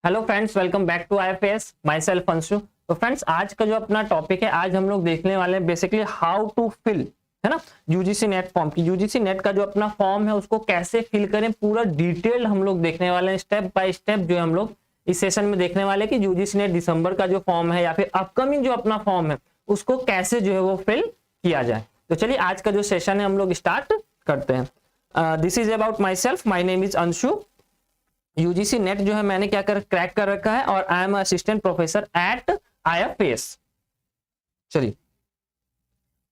Hello friends, welcome back to IFAS। Myself Anshu. तो friends, आज का जो अपना टॉपिक है, आज हम लोग देखने वाले हैं बेसिकली हाउ टू फिल, है ना, यूजीसी नेट फॉर्म की। यूजीसी नेट का जो अपना फॉर्म है उसको कैसे फिल करें, पूरा डिटेल हम लोग देखने वाले हैं, स्टेप बाय स्टेप जो है हम लोग इस सेशन में देखने वाले हैं कि यूजीसी नेट दिसंबर का जो फॉर्म है या फिर अपकमिंग जो अपना फॉर्म है उसको कैसे जो है वो फिल किया जाए। तो चलिए आज का जो सेशन है हम लोग स्टार्ट करते हैं। This is about my self, my name is Anshu. UGC net जो है मैंने क्या क्रैक कर रखा है और I am assistant professor at IFAS। चलिए,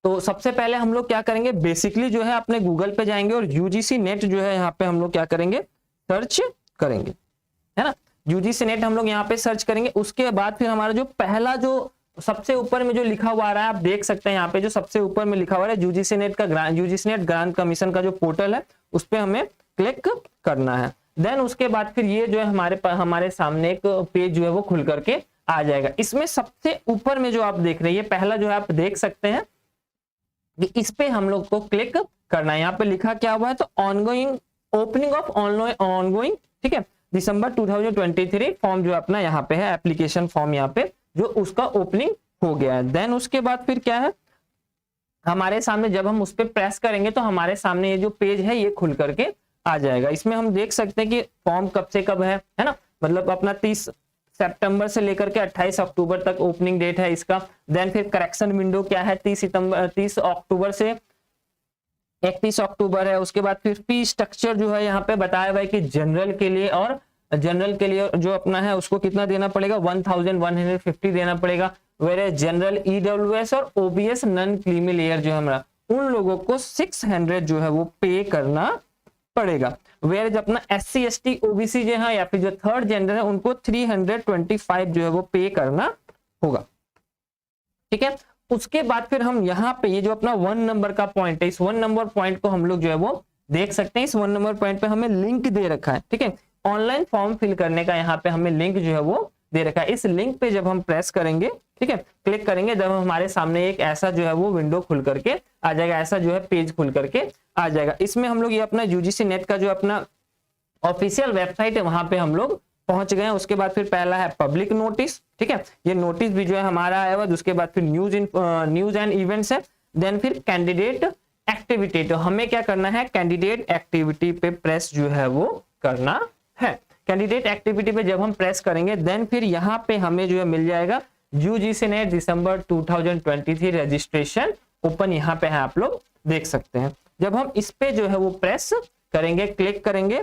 तो सबसे पहले हम लोग क्या करेंगे, बेसिकली जो है अपने गूगल पे जाएंगे और यूजीसी नेट जो है यहाँ पे हम लोग क्या करेंगे, सर्च करेंगे, है ना। यूजीसी नेट हम लोग यहाँ पे सर्च करेंगे। उसके बाद फिर हमारा जो पहला जो सबसे ऊपर में जो लिखा हुआ आ रहा है, आप देख सकते हैं यहाँ पे जो सबसे ऊपर में लिखा हुआ है यूजीसी नेट का यूजीसी नेट ग्रांट कमीशन का जो पोर्टल है उस पर हमें क्लिक करना है। देन उसके बाद फिर ये जो है हमारे सामने एक पेज जो है वो खुल करके आ जाएगा। इसमें सबसे ऊपर में जो आप देख रहे हैं, ये पहला जो है आप देख सकते हैं कि इस पे हम लोग को क्लिक करना है। यहाँ पे लिखा क्या हुआ है, तो ऑनगोइंग ओपनिंग ऑफ ऑनगोइंग, ठीक है, दिसंबर 2023 फॉर्म जो अपना यहाँ पे है, एप्लीकेशन फॉर्म यहाँ पे जो उसका ओपनिंग हो गया है। देन उसके बाद फिर क्या है, हमारे सामने जब हम उस पर प्रेस करेंगे तो हमारे सामने ये जो पेज है ये खुल करके आ जाएगा। इसमें हम देख सकते हैं कि फॉर्म कब से कब है ना, मतलब अपना 30 सितंबर से लेकर के 28 अक्टूबर तक ओपनिंग डेट है इसका। देन फिर करेक्शन विंडो क्या है, 30 अक्टूबर से 31 अक्टूबर है। उसके बाद फिर फी स्ट्रक्चर जो है यहाँ पे बताया हुआ है कि जनरल के लिए जो अपना है उसको कितना देना पड़ेगा, 1150 देना पड़ेगा। वेरे जनरल EWS और OBS नॉन क्रीमी लेयर जो है हमारा, उन लोगों को 600 जो है वो पे करना पड़ेगा। वेयर अपना SC ST OBC जो है या फिर जो थर्ड जेंडर है उनको 325 जो है वो पे करना होगा, ठीक है। उसके बाद फिर हम यहाँ पे ये जो अपना 1 नंबर का पॉइंट है, इस 1 नंबर पॉइंट को हम लोग जो है वो देख सकते हैं। इस 1 नंबर पॉइंट पे हमें लिंक दे रखा है, ठीक है, ऑनलाइन फॉर्म फिल करने का यहाँ पे हमें लिंक जो है वो दे रखा है। इस लिंक पे जब हम प्रेस करेंगे, ठीक है, क्लिक करेंगे, जब हमारे सामने एक ऐसा जो है वो विंडो खुल करके आ जाएगा, ऐसा जो है पेज खुल करके आ जाएगा। इसमें हम लोग ये अपना यूजीसी नेट का जो अपना ऑफिशियल वेबसाइट है वहां पे हम लोग पहुंच गए हैं। उसके बाद फिर पहला है पब्लिक नोटिस, ठीक है, ये नोटिस भी जो है हमारा आया हुआ। उसके बाद फिर न्यूज एंड इवेंट्स है। देन फिर कैंडिडेट एक्टिविटी, तो हमें क्या करना है, कैंडिडेट एक्टिविटी पे प्रेस जो है वो करना है। कैंडिडेट एक्टिविटी पे जब हम प्रेस करेंगे देन फिर यहाँ पे हमें जो है मिल जाएगा यूजीसी नेट दिसंबर 2023 रजिस्ट्रेशन ओपन, यहाँ पे है, आप लोग देख सकते हैं। जब हम इस पे जो है वो प्रेस करेंगे, क्लिक करेंगे,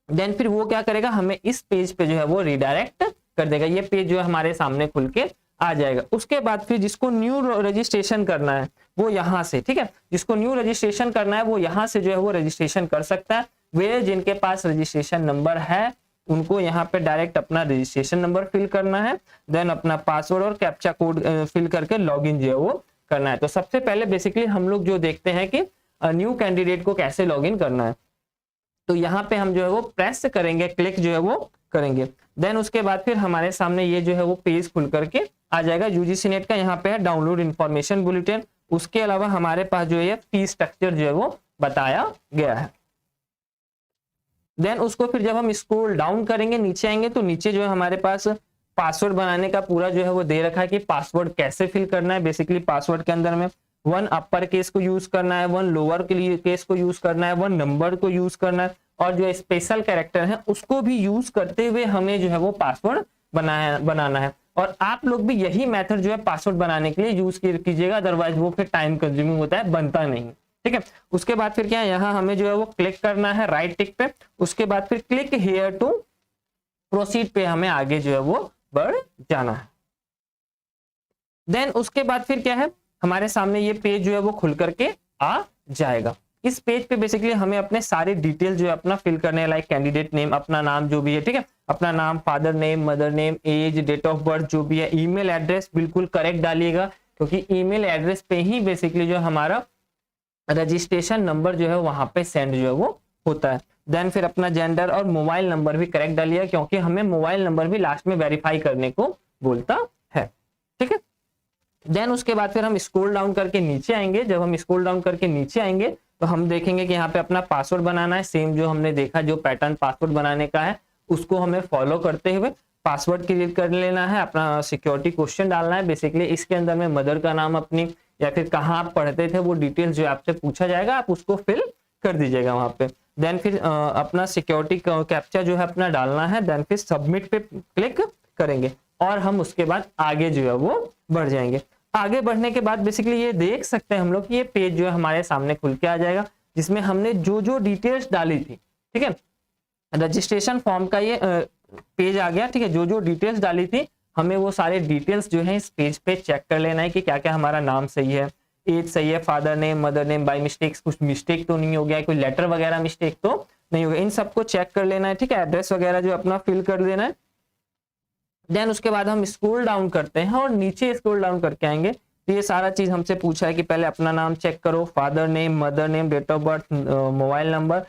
देन फिर वो क्या करेगा, हमें इस पेज पे जो है वो रिडायरेक्ट कर देगा। ये पेज जो है हमारे सामने खुल के आ जाएगा। उसके बाद फिर जिसको न्यू रजिस्ट्रेशन करना है वो यहाँ से, ठीक है, जिसको न्यू रजिस्ट्रेशन करना है वो यहाँ से जो है वो रजिस्ट्रेशन कर सकता है। वे जिनके पास रजिस्ट्रेशन नंबर है उनको यहाँ पे डायरेक्ट अपना रजिस्ट्रेशन नंबर फिल करना है, देन अपना पासवर्ड और कैप्चा कोड फिल करके लॉगिन जो है वो करना है। तो सबसे पहले बेसिकली हम लोग जो देखते हैं कि न्यू कैंडिडेट को कैसे लॉगिन करना है। तो यहाँ पे हम जो है वो प्रेस करेंगे, क्लिक जो है वो करेंगे, देन उसके बाद फिर हमारे सामने ये जो है वो पेज खुल करके आ जाएगा। यूजीसी नेट का यहाँ पे है डाउनलोड इंफॉर्मेशन बुलेटिन। उसके अलावा हमारे पास जो है फी स्ट्रक्चर जो है वो बताया गया है। देन उसको फिर जब हम स्क्रॉल डाउन करेंगे, नीचे आएंगे, तो नीचे जो है हमारे पास पासवर्ड बनाने का पूरा जो है वो दे रखा है कि पासवर्ड कैसे फिल करना है। बेसिकली पासवर्ड के अंदर में 1 अपर केस को यूज करना है, 1 लोअर केस को यूज करना है, 1 नंबर को यूज करना है, और जो स्पेशल कैरेक्टर है उसको भी यूज करते हुए हमें जो है वो पासवर्ड बनाना है। और आप लोग भी यही मेथड जो है पासवर्ड बनाने के लिए यूज कीजिएगा, अदरवाइज वो फिर टाइम कंज्यूमिंग होता है, बनता नहीं, ठीक है। उसके बाद फिर क्या है, यहाँ हमें जो है वो क्लिक करना है राइट टिक पे। उसके बाद फिर क्लिक हियर टू प्रोसीड पे हमें आगे जो है वो बढ़ जाना है। देन उसके बाद फिर क्या है, हमारे सामने ये पेज जो है वो खुल करके आ जाएगा। इस पेज पे बेसिकली हमें अपने सारे डिटेल जो है अपना फिल करने हैं, लाइक कैंडिडेट नेम, अपना नाम जो भी है, ठीक है, अपना नाम, father name, mother name, age, date of birth जो भी है, ईमेल एड्रेस बिल्कुल करेक्ट डालिएगा, क्योंकि ईमेल एड्रेस पे ही बेसिकली जो हमारा रजिस्ट्रेशन नंबर जो है वहां पे सेंड जो है वो होता है। देन फिर अपना जेंडर और मोबाइल नंबर भी करेक्ट डालिएगा, क्योंकि हमें मोबाइल नंबर भी लास्ट में वेरीफाई करने को बोलता है, ठीक है। देन उसके बाद फिर हम स्क्रॉल डाउन करके नीचे आएंगे। जब हम स्क्रॉल डाउन करके नीचे आएंगे तो हम देखेंगे कि यहाँ पे अपना पासवर्ड बनाना है, सेम जो हमने देखा जो पैटर्न पासवर्ड बनाने का है उसको हमें फॉलो करते हुए पासवर्ड क्रिएट कर लेना है, अपना सिक्योरिटी क्वेश्चन डालना है। बेसिकली इसके अंदर में मदर का नाम अपनी या फिर कहाँ आप पढ़ते थे वो डिटेल्स जो आपसे पूछा जाएगा, आप उसको फिल कर दीजिएगा वहां पे। देन फिर अपना सिक्योरिटी कैप्चा जो है अपना डालना है, देन फिर सबमिट पे क्लिक करेंगे और हम उसके बाद आगे जो है वो बढ़ जाएंगे। आगे बढ़ने के बाद बेसिकली ये देख सकते हैं हम लोग कि ये पेज जो है हमारे सामने खुल के आ जाएगा, जिसमें हमने जो जो डिटेल्स डाली थी, ठीक है, रजिस्ट्रेशन फॉर्म का ये पेज आ गया, ठीक है। जो जो डिटेल्स डाली थी हमें वो सारे डिटेल्स जो है इस पेज पे चेक कर लेना है कि क्या क्या हमारा नाम सही है, एज सही है, father name, mother name, by mistakes कुछ मिस्टेक तो नहीं हो गया, कोई लेटर वगैरह मिस्टेक तो नहीं हो गया, इन सबको चेक कर लेना है, ठीक है। एड्रेस वगैरह जो अपना फिल कर देना है। देन उसके बाद हम स्क्रॉल डाउन करते हैं और नीचे स्क्रॉल डाउन करके आएंगे तो ये सारा चीज हमसे पूछा है कि पहले अपना नाम चेक करो, father name, mother name, date of birth, mobile number,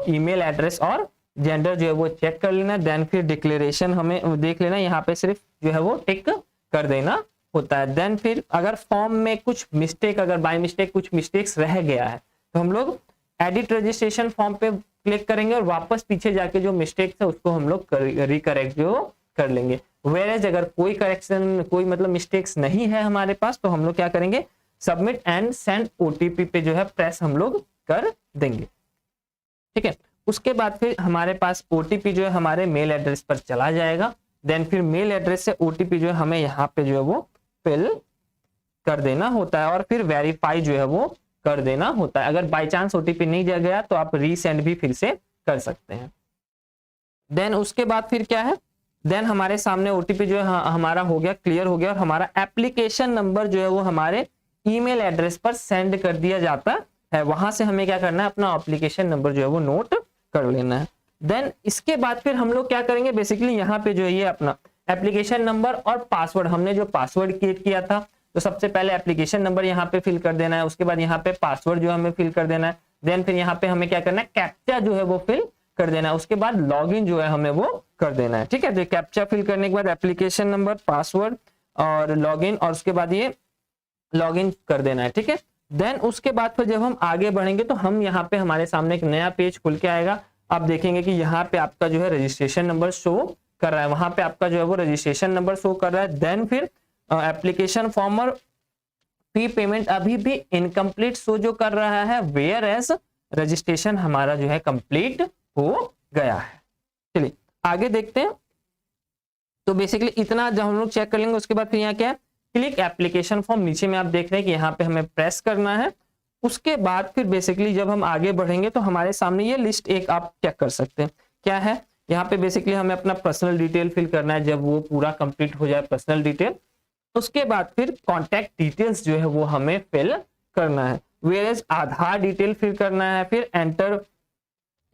email address और जेंडर जो है वो चेक कर लेना। देन फिर डिक्लेरेशन हमें देख लेना, यहाँ पे सिर्फ जो है वो टिक कर देना होता है। देन फिर अगर फॉर्म में कुछ मिस्टेक, अगर बाय मिस्टेक कुछ मिस्टेक्स रह गया है तो हम लोग एडिट रजिस्ट्रेशन फॉर्म पे क्लिक करेंगे और वापस पीछे जाके जो मिस्टेक है उसको हम लोग रिकरेक्ट जो कर लेंगे। वेयरएज अगर कोई करेक्शन, कोई मतलब मिस्टेक्स नहीं है हमारे पास तो हम लोग क्या करेंगे, सबमिट एंड सेंड ओटीपी पे जो है प्रेस हम लोग कर देंगे, ठीक है। उसके बाद फिर हमारे पास ओटीपी जो है हमारे मेल एड्रेस पर चला जाएगा। देन फिर मेल एड्रेस से ओटीपी जो है हमें यहाँ पे जो है वो फिल कर देना होता है और फिर वेरीफाई जो है वो कर देना होता है। अगर बाय चांस ओटीपी नहीं दिया गया तो आप रीसेंड भी फिर से कर सकते हैं। देन उसके बाद फिर क्या है, देन हमारे सामने ओटीपी जो है हमारा हो गया, क्लियर हो गया और हमारा एप्लीकेशन नंबर जो है वो हमारे ईमेल एड्रेस पर सेंड कर दिया जाता है। वहां से हमें क्या करना है, अपना एप्लीकेशन नंबर जो है वो नोट कर लेना है। देन इसके बाद फिर हम लोग क्या करेंगे, बेसिकली यहाँ पे जो है ये अपना एप्लीकेशन नंबर और पासवर्ड, हमने जो पासवर्ड क्रिएट किया था तो सबसे पहले एप्लीकेशन नंबर यहाँ पे फिल कर देना है, उसके बाद यहाँ पे पासवर्ड जो हमें फिल कर देना है। देन फिर यहाँ पे हमें क्या करना है, कैप्चा जो है वो फिल कर देना है, उसके बाद लॉगिन जो है हमें वो कर देना है, ठीक है। तो कैप्चा फिल करने के बाद एप्लीकेशन नंबर, पासवर्ड और लॉगिन और उसके बाद ये लॉगिन कर देना है, ठीक है। देन उसके बाद फिर जब हम आगे बढ़ेंगे तो हम यहाँ पे हमारे सामने एक नया पेज खुल के आएगा। आप देखेंगे कि यहाँ पे आपका जो है रजिस्ट्रेशन नंबर शो कर रहा है, वहां पे आपका जो है वो रजिस्ट्रेशन नंबर शो कर रहा है। देन फिर एप्लीकेशन फॉर्म और फी पेमेंट अभी भी इनकम्प्लीट शो जो कर रहा है, वेयर एज रजिस्ट्रेशन हमारा जो है कंप्लीट हो गया है। चलिए आगे देखते हैं। तो बेसिकली इतना जब हम लोग चेक कर लेंगे उसके बाद फिर यहाँ क्या है, क्लिक एप्लीकेशन फॉर्म, नीचे में आप देख रहे हैं कि यहाँ पे हमें प्रेस करना है। उसके बाद फिर बेसिकली जब हम आगे बढ़ेंगे तो हमारे सामने ये लिस्ट एक आप चेक कर सकते हैं, क्या है यहाँ पे बेसिकली हमें अपना पर्सनल डिटेल फिल करना है। जब वो पूरा कंप्लीट हो जाए पर्सनल डिटेल, उसके बाद फिर कॉन्टैक्ट डिटेल्स जो है वो हमें फिल करना है, वेयर आधार डिटेल फिल करना है, फिर एंटर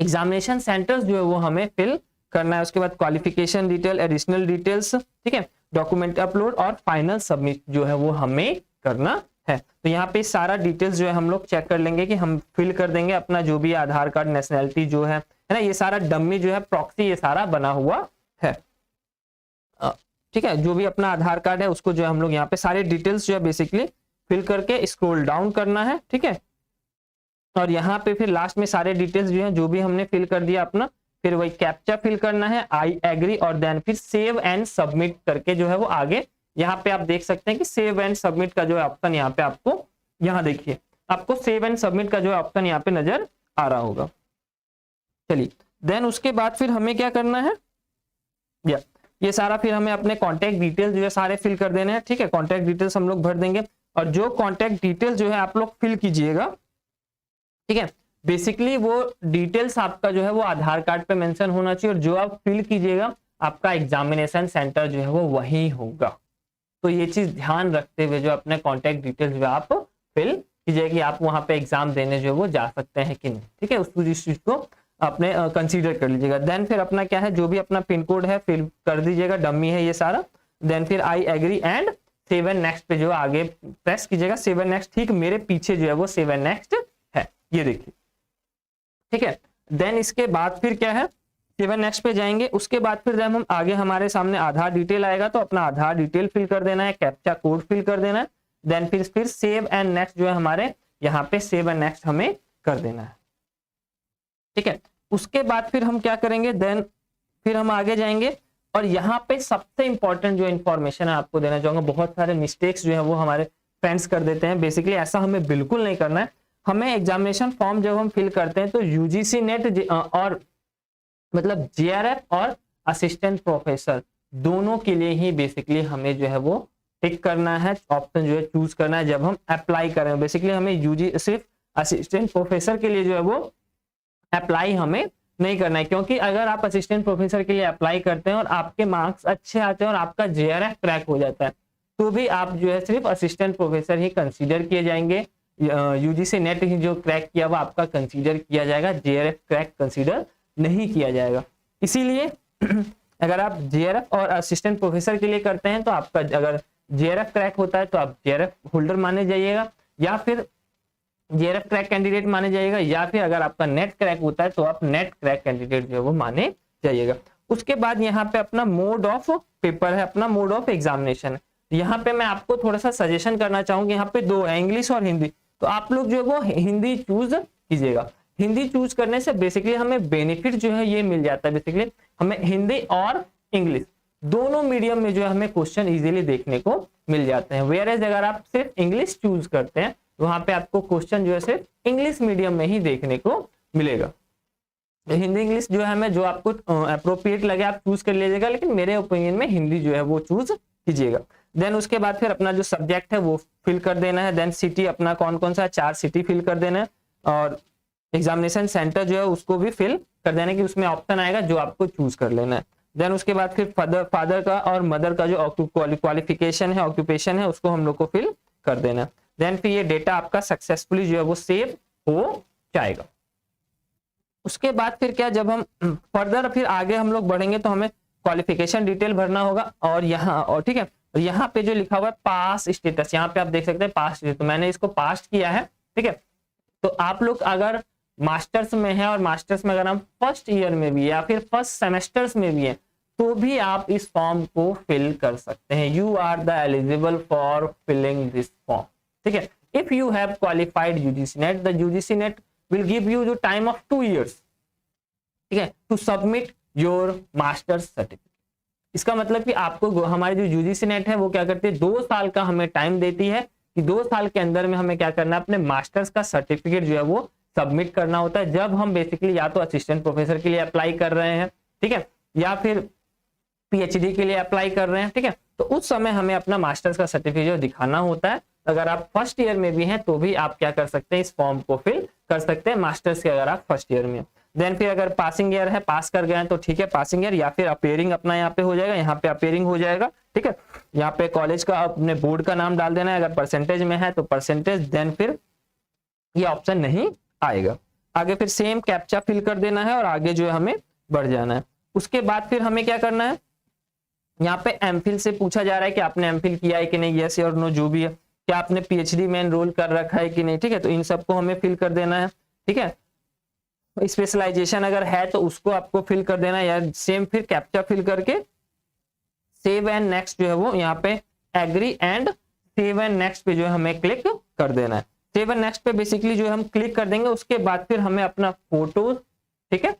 एग्जामिनेशन सेंटर्स जो है वो हमें फिल करना है, उसके बाद क्वालिफिकेशन डिटेल, एडिशनल डिटेल्स, ठीक है, डॉक्यूमेंट अपलोड और फाइनल सबमिट जो है वो हमें करना है। तो यहाँ पे सारा डिटेल्स जो है हम लोग चेक कर लेंगे कि हम फिल कर देंगे अपना जो भी आधार कार्ड, नेशनैलिटी जो है ना, ये सारा डम्मी जो है प्रॉक्सी ये सारा बना हुआ है, ठीक है। जो भी अपना आधार कार्ड है उसको जो है हम लोग यहाँ पे सारे डिटेल्स जो है बेसिकली फिल करके स्क्रॉल डाउन करना है, ठीक है। और यहाँ पे फिर लास्ट में सारे डिटेल्स जो है जो भी हमने फिल कर दिया अपना, फिर वही कैप्चा फिल करना है, आई एग्री और देन फिर सेव एंड सबमिट करके जो है वो आगे यहाँ पे आप देख सकते हैं कि सेव एंड सबमिट का जो है ऑप्शन यहाँ पे आपको, यहाँ देखिए आपको सेव एंड सबमिट का जो है ऑप्शन यहाँ पे नजर आ रहा होगा। चलिए देन उसके बाद फिर हमें क्या करना है, ये सारा फिर हमें अपने कॉन्टैक्ट डिटेल्स जो है सारे फिल कर देने हैं, ठीक है। कॉन्टैक्ट डिटेल्स हम लोग भर देंगे और जो कॉन्टैक्ट डिटेल्स जो है आप लोग फिल कीजिएगा, ठीक है। बेसिकली वो डिटेल्स आपका जो है वो आधार कार्ड पे मेंशन होना चाहिए और जो आप फिल कीजिएगा आपका एग्जामिनेशन सेंटर जो है वो वही होगा। तो ये चीज ध्यान रखते हुए जो अपने कॉन्टैक्ट डिटेल्स जो आप फिल कीजिए कि आप वहां पे एग्जाम देने जो है वो जा सकते हैं कि नहीं, ठीक है। उस चीज को अपने कंसीडर कर लीजिएगा। देन फिर अपना क्या है, जो भी अपना पिन कोड है फिल कर दीजिएगा, डमी है ये सारा। देन फिर I agree and save and next पे जो आगे प्रेस कीजिएगा, सेव एंड नेक्स्ट, ठीक मेरे पीछे जो है वो सेव एंड नेक्स्ट है, ये देखिए, ठीक है। देन इसके बाद फिर क्या है, सेव एंड नेक्स्ट पे जाएंगे। उसके बाद फिर जब हम आगे हमारे सामने आधार डिटेल आएगा तो अपना आधार डिटेल फिल कर देना है, कैप्चा कोड फिल कर देना है। देन फिर सेव एंड नेक्स्ट जो है हमारे यहाँ पे सेव एंड नेक्स्ट हमें कर देना है, ठीक है। उसके बाद फिर हम क्या करेंगे, देन फिर हम आगे जाएंगे और यहाँ पे सबसे इंपॉर्टेंट जो इन्फॉर्मेशन है आपको देना चाहूंगा, बहुत सारे मिस्टेक्स जो है वो हमारे फ्रेंड्स कर देते हैं। बेसिकली ऐसा हमें बिल्कुल नहीं करना है। हमें एग्जामिनेशन फॉर्म जब हम फिल करते हैं तो यूजीसी नेट और मतलब जेआरएफ और असिस्टेंट प्रोफेसर दोनों के लिए ही बेसिकली हमें जो है वो टिक करना है, ऑप्शन जो है चूज करना है जब हम अप्लाई कर रहे हैं। बेसिकली हमें यूजी सिर्फ असिस्टेंट प्रोफेसर के लिए जो है वो अप्लाई हमें नहीं करना है, क्योंकि अगर आप असिस्टेंट प्रोफेसर के लिए अप्लाई करते हैं और आपके मार्क्स अच्छे आते हैं और आपका जेआरएफ क्रैक हो जाता है तो भी आप जो है सिर्फ असिस्टेंट प्रोफेसर ही कंसीडर किए जाएंगे। यूजीसी नेट ही जो क्रैक किया हुआ आपका कंसीडर किया जाएगा, जेआरएफ क्रैक कंसीडर नहीं किया जाएगा। इसीलिए अगर आप जेआरएफ और असिस्टेंट प्रोफेसर के लिए करते हैं तो आपका अगर जेआरएफ क्रैक होता है तो आप जेआरएफ होल्डर माने जाइएगा, या फिर जेआरएफ क्रैक कैंडिडेट माने जाइएगा, या फिर अगर आपका नेट क्रैक होता है तो आप नेट क्रैक कैंडिडेट जो है वो माने जाइएगा। उसके बाद यहाँ पे अपना मोड ऑफ पेपर है, अपना मोड ऑफ एग्जामिनेशन है। यहाँ पे मैं आपको थोड़ा सा सजेशन करना चाहूंगी, यहाँ पे दो है, इंग्लिश और हिंदी। तो आप लोग जो है वो हिंदी चूज कीजिएगा। हिंदी चूज करने से बेसिकली हमें बेनिफिट जो है ये मिल जाता है। बेसिकली हमें हिंदी और इंग्लिश दोनों मीडियम में जो है हमें क्वेश्चन इजीली देखने को मिल जाते हैं। वेयर एज अगर आप सिर्फ इंग्लिश चूज करते हैं वहां पे आपको क्वेश्चन जो है सिर्फ इंग्लिश मीडियम में ही देखने को मिलेगा। हिंदी इंग्लिश जो है हमें जो आपको अप्रोप्रिएट लगे आप चूज कर लीजिएगा, लेकिन मेरे ओपिनियन में हिंदी जो है वो चूज कीजिएगा। देन उसके बाद फिर अपना जो सब्जेक्ट है वो फिल कर देना है। देन सिटी अपना कौन कौन सा 4 सिटी फिल कर देना है, और एग्जामिनेशन सेंटर जो है उसको भी फिल कर देना है कि उसमें ऑप्शन आएगा जो आपको चूज कर लेना है। देन उसके बाद फिर फादर का और मदर का जो क्वालिफिकेशन है, ऑक्यूपेशन है, उसको हम लोग को फिल कर देना है। देन फिर ये डेटा आपका सक्सेसफुली जो है वो सेव हो जाएगा। उसके बाद फिर क्या, जब हम फर्दर फिर आगे हम लोग बढ़ेंगे तो हमें क्वालिफिकेशन डिटेल भरना होगा। और यहाँ और ठीक है, यहाँ पे जो लिखा हुआ है पास स्टेटस, यहाँ पे आप देख सकते हैं पास स्टेटस, तो मैंने इसको पास किया है। ठीक है, तो आप लोग अगर मास्टर्स में है और मास्टर्स में अगर हम फर्स्ट ईयर में भी या फिर फर्स्ट सेमेस्टर्स में भी है तो भी आप इस फॉर्म को फिल कर सकते हैं। You are the eligible for filling this form. ठीक है, if you have qualified UGC NET, the UGC NET will give you the time of 2 years, ठीक है, to submit your masters certificate. इसका मतलब कि आपको हमारी जो यूजीसी नेट है वो क्या करती है, 2 साल का हमें टाइम देती है कि 2 साल के अंदर में हमें क्या करना है, अपने मास्टर्स का सर्टिफिकेट जो है वो सबमिट करना होता है। जब हम बेसिकली या तो असिस्टेंट प्रोफेसर के लिए अप्लाई कर रहे हैं, ठीक है, या फिर पीएचडी के लिए अप्लाई कर रहे हैं, ठीक है, तो उस समय हमें अपना मास्टर्स का सर्टिफिकेट दिखाना होता है। अगर आप फर्स्ट ईयर में भी हैं तो भी आप क्या कर सकते हैं, इस फॉर्म को फिल कर सकते हैं मास्टर्स के, अगर आप फर्स्ट ईयर में हैं। देन फिर अगर पासिंग ईयर है, पास कर गए हैं तो ठीक है पासिंग ईयर, या फिर अपेयरिंग अपना यहाँ पे हो जाएगा, यहाँ पे अपेयरिंग हो जाएगा। ठीक है, यहाँ पे कॉलेज का अपने बोर्ड का नाम डाल देना है, अगर परसेंटेज में है तो परसेंटेज, देन फिर ये ऑप्शन नहीं आएगा। आगे फिर सेम कैप्चा फिल कर देना है और आगे जो है हमें बढ़ जाना है। उसके बाद फिर हमें क्या करना है, यहाँ पे एमफिल से पूछा जा रहा है कि आपने एमफिल किया है कि नहीं, यस और नो जो भी है, क्या आपने पीएचडी में एनरोल कर रखा है कि नहीं। ठीक है, तो इन सबको हमें फिल कर देना है। ठीक है, स्पेशलाइजेशन अगर है तो उसको आपको फिल कर देना है, या सेम फिर कैप्चा फिल करके सेव एंड नेक्स्ट जो है वो यहाँ पे agree and save and next पे जो है हमें क्लिक कर देना है। सेव एंड नेक्स्ट पे बेसिकली जो हम क्लिक कर देंगे, उसके बाद फिर हमें अपना फोटो, ठीक है,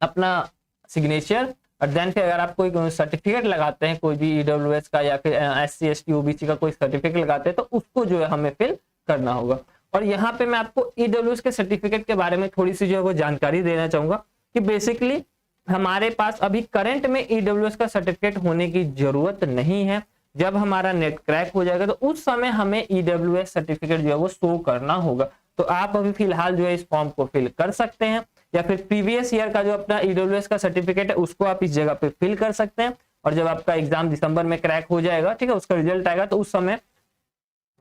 अपना सिग्नेचर, और देन फिर अगर आप कोई सर्टिफिकेट लगाते हैं कोई भी ईडब्ल्यूएस का या फिर SC ST OBC का कोई सर्टिफिकेट लगाते हैं तो उसको जो है हमें फिल करना होगा। और यहाँ पे मैं आपको ईडब्ल्यूएस के सर्टिफिकेट के बारे में थोड़ी सी जो है वो जानकारी देना चाहूंगा कि बेसिकली हमारे पास अभी करंट में ईडब्ल्यूएस का सर्टिफिकेट होने की जरूरत नहीं है। जब हमारा नेट क्रैक हो जाएगा तो उस समय हमें ईडब्ल्यूएस सर्टिफिकेट जो है वो शो करना होगा। तो आप अभी फिलहाल जो है इस फॉर्म को फिल कर सकते हैं, या फिर प्रीवियस ईयर का जो अपना ईडब्ल्यूएस का सर्टिफिकेट है उसको आप इस जगह पे फिल कर सकते हैं। और जब आपका एग्जाम दिसंबर में क्रैक हो जाएगा, ठीक है, उसका रिजल्ट आएगा तो उस समय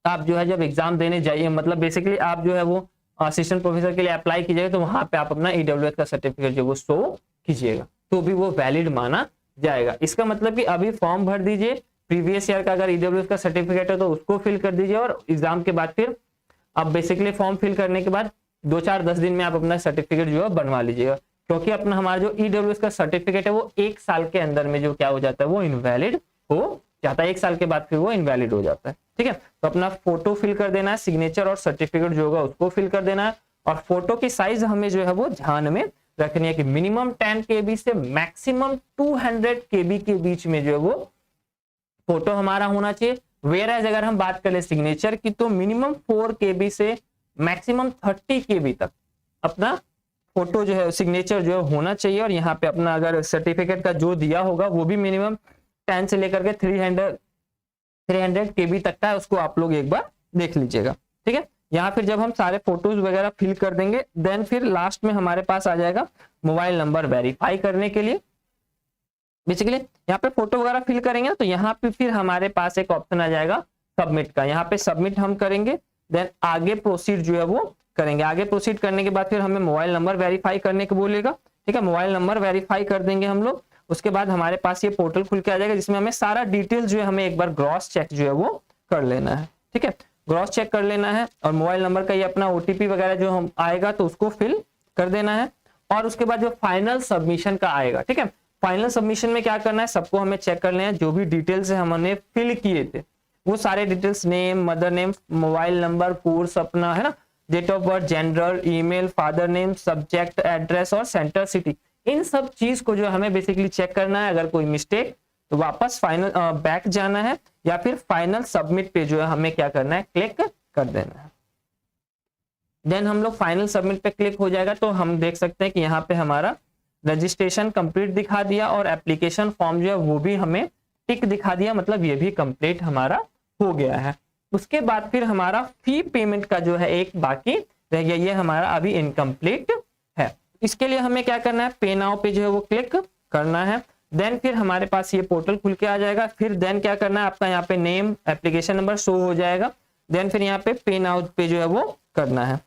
आप जो है जब एग्जाम देने जाइए, मतलब बेसिकली आप जो है वो असिस्टेंट प्रोफेसर के लिए अप्लाई कीजिएगा तो वहां पे आप अपना ईडब्ल्यूएस का सर्टिफिकेट जो वो शो कीजिएगा तो भी वो वैलिड माना जाएगा। इसका मतलब कि अभी फॉर्म भर दीजिए, प्रीवियस ईयर का अगर ईडब्ल्यूएस का सर्टिफिकेट है तो उसको फिल कर दीजिए, और एग्जाम के बाद फिर आप बेसिकली फॉर्म फिल करने के बाद 2-4-10 दिन में आप अपना सर्टिफिकेट जो है बनवा लीजिएगा, क्योंकि अपना हमारा जो ईडब्ल्यूएस का सर्टिफिकेट है वो 1 साल के अंदर में जो क्या हो जाता है वो इनवैलिड हो जाता है। 1 साल के बाद फिर वो इनवैलिड हो जाता है। ठीक है, तो अपना फोटो फिल कर देना है, सिग्नेचर और सर्टिफिकेट जो होगा उसको फिल कर देना है, और फोटो की साइज हमें जो है वो ध्यान में रखनी है कि मिनिमम 10 KB से मैक्सिमम 200 KB के बीच में जो है वो फोटो हमारा होना चाहिए। वेयर एज अगर हम बात करें सिग्नेचर की तो मिनिमम 4 KB से मैक्सिमम 30 KB तक अपना फोटो जो है सिग्नेचर जो है होना चाहिए। और यहाँ पे अपना अगर सर्टिफिकेट का जो दिया होगा वो भी मिनिमम 10 से लेकर के 300 KB तक का है, उसको आप लोग एक बार देख लीजिएगा। ठीक है, यहाँ फिर जब हम सारे फोटोज वगैरह फिल कर देंगे देन फिर लास्ट में हमारे पास आ जाएगा मोबाइल नंबर वेरीफाई करने के लिए। बेसिकली यहाँ पे फोटो वगैरह फिल करेंगे तो यहाँ पे फिर हमारे पास एक ऑप्शन आ जाएगा सबमिट का। यहाँ पे सबमिट हम करेंगे देन आगे प्रोसीड जो है वो करेंगे। आगे प्रोसीड करने के बाद फिर हमें मोबाइल नंबर वेरीफाई करने को बोलेगा। ठीक है, मोबाइल नंबर वेरीफाई कर देंगे हम लोग। उसके बाद हमारे पास ये पोर्टल खुल के आ जाएगा जिसमें हमें सारा डिटेल जो है हमें एक बार ग्रॉस चेक जो है वो कर लेना है। ठीक है, ग्रॉस चेक कर लेना है और मोबाइल नंबर का ये अपना OTP वगैरह जो हम आएगा तो उसको फिल कर देना है। और उसके बाद जो फाइनल सबमिशन का आएगा, ठीक है, फाइनल सबमिशन में क्या करना है, सबको हमें चेक कर लेना है जो भी डिटेल्स हमने फिल किए थे वो सारे details, name, mother name, mobile number, course अपना है ना, date of birth, gender, email, father name, subject, address और सेंटर सिटी, इन सब चीज को जो हमें बेसिकली चेक करना है। अगर कोई मिस्टेक तो वापस फाइनल बैक जाना है या फिर फाइनल सबमिट पे जो है हमें क्या करना है, क्लिक कर देना है। देन हम लोग फाइनल सबमिट पे क्लिक हो जाएगा तो हम देख सकते हैं कि यहाँ पे हमारा रजिस्ट्रेशन कंप्लीट दिखा दिया और एप्लीकेशन फॉर्म जो है वो भी हमें टिक दिखा दिया, मतलब ये भी कंप्लीट हमारा हो गया है। उसके बाद फिर हमारा फी पेमेंट का जो है एक बाकी रह गया, ये हमारा अभी इनकम्प्लीट है। इसके लिए हमें क्या करना है, पे नाउ पे जो है वो क्लिक करना है। देन फिर हमारे पास ये पोर्टल खुल के आ जाएगा। फिर देन क्या करना है, आपका यहाँ पे नेम, एप्लीकेशन नंबर शो हो जाएगा। देन फिर यहाँ पे नाउ पे जो है वो करना है।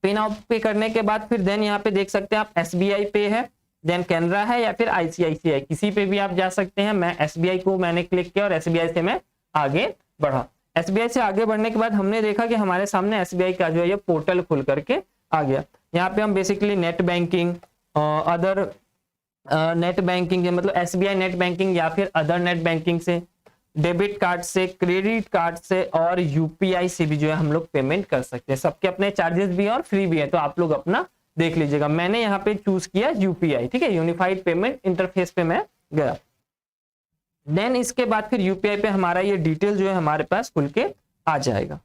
पे नाउ पे करने के बाद फिर देन यहाँ पे देख सकते हैं आप SBI पे है, देन कैनरा है या फिर ICICI, किसी पे भी आप जा सकते हैं। मैं SBI को मैंने क्लिक किया और SBI से मैं आगे बढ़ा। SBI से आगे बढ़ने के बाद हमने देखा कि हमारे सामने SBI का जो है ये पोर्टल खुल करके आ गया। यहाँ पे हम basically net banking, other net banking मतलब SBI नेट बैंकिंग या फिर अदर नेट बैंकिंग से, डेबिट कार्ड से, क्रेडिट कार्ड से और UPI से भी जो है हम लोग पेमेंट कर सकते हैं। सबके अपने चार्जेस भी हैं और फ्री भी है, तो आप लोग अपना देख लीजिएगा। मैंने यहाँ पे चूज किया UPI, ठीक है, यूनिफाइड पेमेंट इंटरफेस पे मैं गया। देन इसके बाद फिर UPI पे हमारा ये डिटेल जो है हमारे पास खुल के आ जाएगा।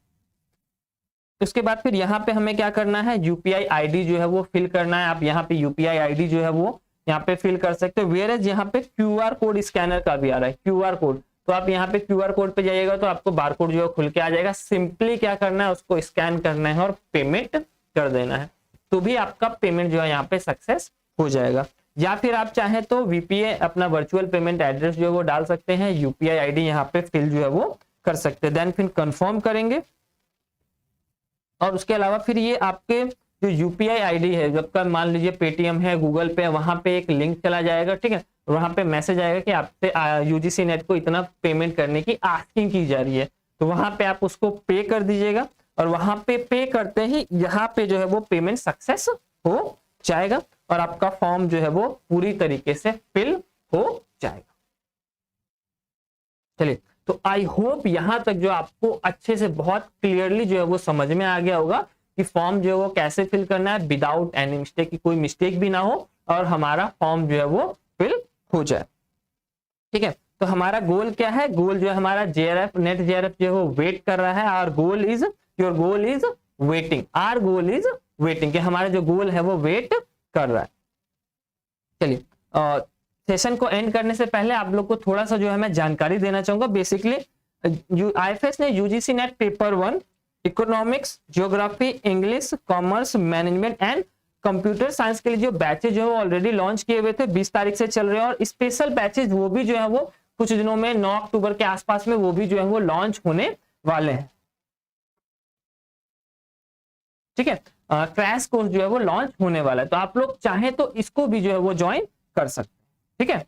उसके बाद फिर यहाँ पे हमें क्या करना है, UPI ID जो है वो फिल करना है। आप यहाँ पे UPI ID जो है वो यहाँ पे फिल कर सकते हो। वेयर एज यहाँ पे QR कोड स्कैनर का भी आ रहा है, QR कोड, तो आप यहाँ पे QR कोड पे जाइएगा तो आपको बारकोड जो है खुल के आ जाएगा। सिंपली क्या करना है, उसको स्कैन करना है और पेमेंट कर देना है, तो भी आपका पेमेंट जो है यहाँ पे सक्सेस हो जाएगा। या फिर आप चाहे तो VPA अपना वर्चुअल पेमेंट एड्रेस जो है वो डाल सकते हैं, UPI ID यहाँ पे फिल जो है वो कर सकते हैं। देन फिर कंफर्म करेंगे और उसके अलावा फिर ये आपके जो UPI ID है, जब का मान लीजिए पेटीएम है, गूगल पे, वहां पे एक लिंक चला जाएगा, ठीक है, वहां पे मैसेज आएगा कि आपसे UGC नेट को इतना पेमेंट करने की आस्किंग की जा रही है, तो वहां पे आप उसको पे कर दीजिएगा और वहां पे पे करते ही यहाँ पे जो है वो पेमेंट सक्सेस हो जाएगा और आपका फॉर्म जो है वो पूरी तरीके से फिल हो जाएगा। चलिए, तो आई होप यहां तक जो आपको अच्छे से बहुत क्लियरली जो है वो समझ में आ गया होगा कि फॉर्म जो है वो कैसे फिल करना है विदाउट एनी मिस्टेक, की कोई मिस्टेक भी ना हो और हमारा फॉर्म जो है वो फिल हो जाए। ठीक है, तो हमारा गोल क्या है, गोल जो है हमारा JRF नेट JRF जो है वो वेट कर रहा है। Our goal is, your goal is waiting, our goal is waiting, कि हमारा जो गोल है वो वेट कर रहा है। चलिए, सेशन को एंड करने से पहले आप लोग को थोड़ा सा जो है मैं जानकारी देना चाहूंगा। बेसिकली IFS ने UGC net paper 1 economics, geography, English, commerce, management and computer science के लिए जो बैचेज जो है ऑलरेडी लॉन्च किए हुए थे, 20 तारीख से चल रहे हैं और स्पेशल बैचेज वो भी जो है वो कुछ दिनों में 9 अक्टूबर के आसपास में वो भी जो है वो लॉन्च होने वाले हैं। ठीक है, क्रैश कोर्स जो है वो लॉन्च होने वाला है, तो आप लोग चाहें तो इसको भी जो है वो ज्वाइन कर सकते हैं। ठीक है,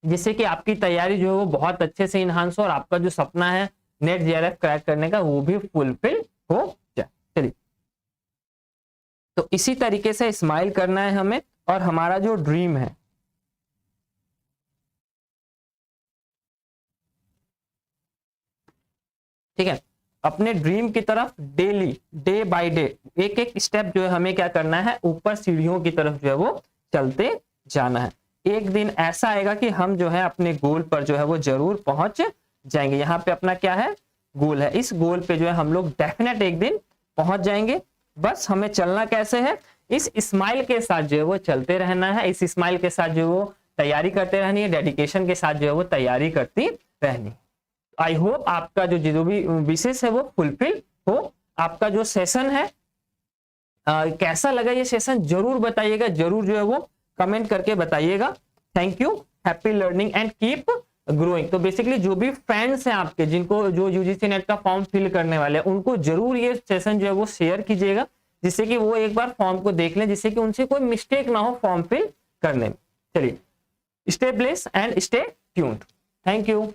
जिससे कि आपकी तैयारी जो है वो बहुत अच्छे से इनहांस हो और आपका जो सपना है नेट JRF क्रैक करने का वो भी फुलफिल हो जाए। चलिए, तो इसी तरीके से स्माइल करना है हमें और हमारा जो ड्रीम है, ठीक है, अपने ड्रीम की तरफ डेली, डे बाय डे, एक एक स्टेप जो है हमें क्या करना है, ऊपर सीढ़ियों की तरफ जो है वो चलते जाना है। एक दिन ऐसा आएगा कि हम जो है अपने गोल पर जो है वो जरूर पहुंच जाएंगे। यहाँ पे अपना क्या है, गोल है, इस गोल पे जो है हम लोग डेफिनेट एक दिन पहुंच जाएंगे। बस हमें चलना कैसे है, इस स्माइल के साथ जो है वो चलते रहना है, इस स्माइल के साथ जो है वो तैयारी करते रहनी है, डेडिकेशन के साथ जो है वो तैयारी करती रहनी। आई होप आपका जो भी विशेष है वो फुलफिल हो। आपका जो सेशन है कैसा लगा ये सेशन जरूर बताइएगा, जरूर जो है वो कमेंट करके बताइएगा। Thank you, happy learning and keep growing. तो बेसिकली जो भी फ्रेंड्स हैं आपके जिनको जो यूजीसी नेट का फॉर्म फिल करने वाले हैं, उनको जरूर ये सेशन जो है वो शेयर कीजिएगा, जिससे कि वो एक बार फॉर्म को देख लें, जिससे कि उनसे कोई मिस्टेक ना हो फॉर्म फिल करने में। चलिए, stay blessed and stay tuned. Thank you.